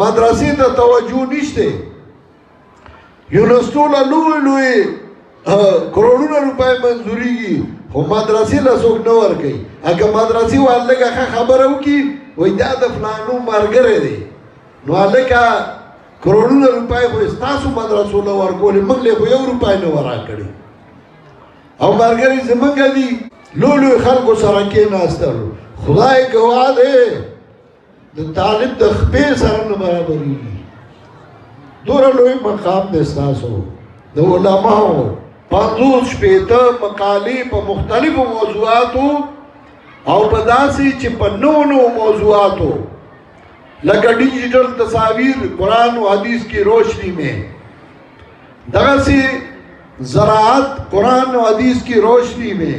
مدرسې ته توجه نشته یونسکو له لوی کروڑونه روپۍ منظورېږي خو مدرسې له څوک نه ورکوي اگه مدرسې وال لږه ښه خبره وکړي وایي دا د فلانو ملګری دی نو هلکه کروڑونه روپۍ خو ستاسو مدرسو له ورکولې موږ له خو 1 روپۍ نه وراکړي او ملګري زموږ دي لوی خلکو سره کېناستلو خدای ګواه دی د طالب د خپې سره نه برابرېږي دومره لوی مقام دی ستاسو د علماو 50 شپېته مقالې په مختلفو موضوعاتو او په داسې چې په نوو موضوعاتو لکه ڈیجیٹل تصاویر قرآن و حدیث کی روشنی میں دغسی زراعت قرآن و حدیث کی روشنی میں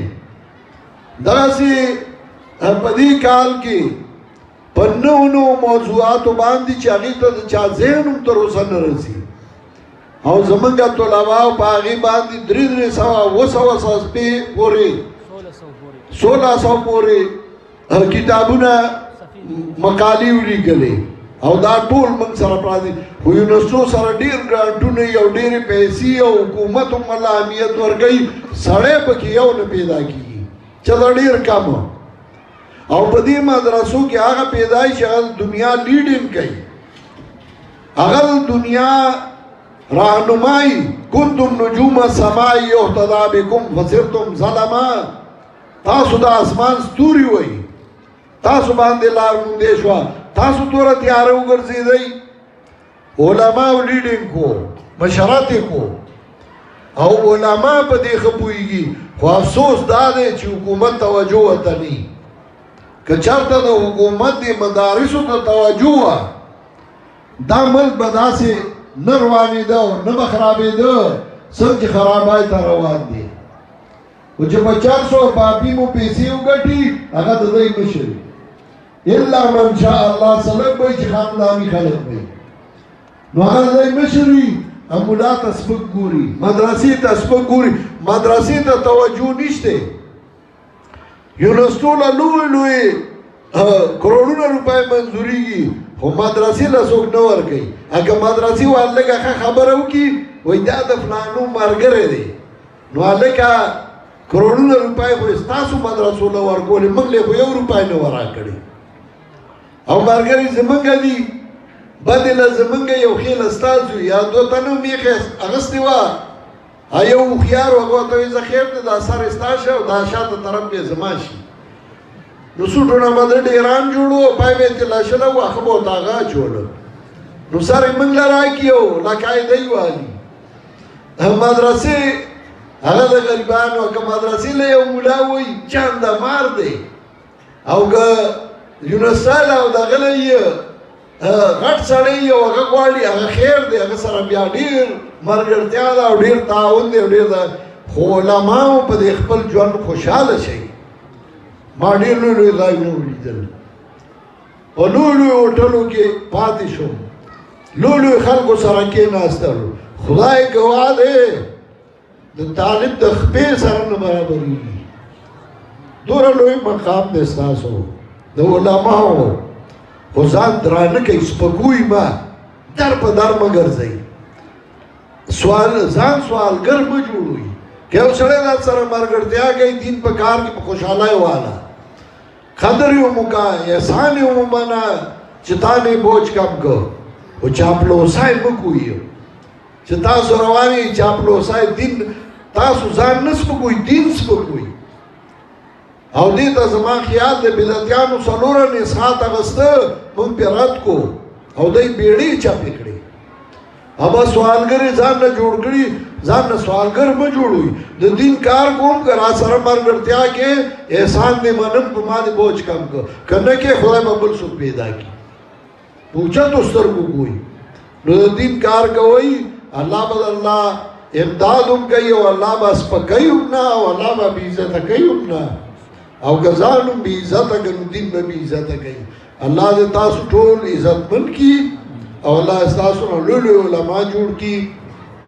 دغسی پدی کال کی پنو موضوعات باندې چې هغې ته د چا ذهن هم تر اوسه نه رسي او زمونږ طلباو په هغې باندې 300 پورې 1600 پورې کتابونه مقالې ولیکلې او دا ټول موږ سره پراته خو یونسکو سره ډېر ګرانټونه او ډېرې پیسې او حکومت هم الله اهمیت ورکوي سړی پکې یو نه پیدا کېږي چې دا ډېر کم او په دې مدرسو کې هغه پیدایش هغه دنیا لیډینګ کوي هغه دنیا راهنمایي کنتم نجوم السماء یهتدی بکم فصرتم ظلما تاسو د اسمان ستوري وئ تاسو باندې لار موندې شوه تاسو توره تیاره وګرځېدئ علماو لیډینګ کو مشرت یې کو او علما په دې ښه پوهېږي خو افسوس دا دی چې حکومت توجه ورته نه که چېرته د حکومت د مدارسو ته توجه وه دا ملک به داسې نه روانېده او نه به خرابېده څنګه چې خرابۍ ته روان دی خو چې په 400 پاپي مو پیسې وګټي هغه د دوی مشر الا من شاء الله سلک به چې خانداني خلک وي نو هغه د دوی مشر وي ملا ته سپک ګوري مدرسې ته سپک ګوري مدرسې ته توجه نشته یونسکو له لوی کروڑونه روپۍ منظورېږي خو مدرسې له څوک نه ورکوي اگه مدرسې وال لږه ښه خبره وکړي وایي دا د فلانو ملګری دی نو هلکه کروڑونه روپۍ خو ستاسو مدرسو له ورکولې موږ له خو 1 روپۍ نه وراکړي او ملګري زموږ دي بدې له زموږ یو خیل استاد وي یا 2 تنه میخې اغوستې وه یو هوښیار و هغه ورته وایي زه خیر دی دا سر ستا شه او دا شاته طرف کې زما شي نو سوټونه به د ډېران جوړو پای به یې تلاشله وه ښه به ورته هغه اچوله نو سر یې موږ له راکړي او لکه دی والي مدرسې هغه د غریبانو که مدرسې له یو ملا وایي چنده مار دی او که یونسال او دغه له یې غټ سړی او هغه غواړي هغه خیر دی هغه سره بیا ډېر ملګرتیا ده او ډېر تعاون دی او ډېر ده خو علماو په دې خپل ژوند خوشحاله شي ما ډېر لوی ځایونه ولیدل په لوی هوټلو کې پاتې شوم لوی خلکو سره کېناستلو خدای ګواه دی د طالب د خپې سره نه برابرېږي دومره لوی مقام دی ستاسو د علماو خو ځان درانه کوي سپکوي مه در په در مه ګرځئ ځان سوالګر مه جوړوئ که یو سړی در سره ملګرتیا کوي دین په کار کې په خوشحالۍ واله قدر یې وموکه احسان یې ومنه چې تا نه بوج کم که خو چاپلوسۍ مه کوئ چې تاسو روان یې چاپلوسۍ دین تاسو ځان نه سپکوئ دین سپکوئ او دې ته زما خیال د بدعتیانو 4 نسخات اغسته موږ پرې رد کو او دوی بیړۍ چاپې کړې اما سوالګر یې ځان نه جوړ کړي ځان نه سوالګر مه جوړوئ د دین کار کوم که را سره ملګرتیا کې احسان دې منم په ما دې بوج کم که که نه کې خدای به بل څوک پیدا کړي په اوچتو سترګو ګوري نو د دین کار کوئ الله به الله امداد هم کوي او الله به سپکوي هم نه او الله به بې عزته کوي هم نه او ګزان هم بې عزته کوي دین به بې عزته کوي الله دې تاسو ټول عزتمن کړي او الله ستاسو نه لوی علما جوړ کړي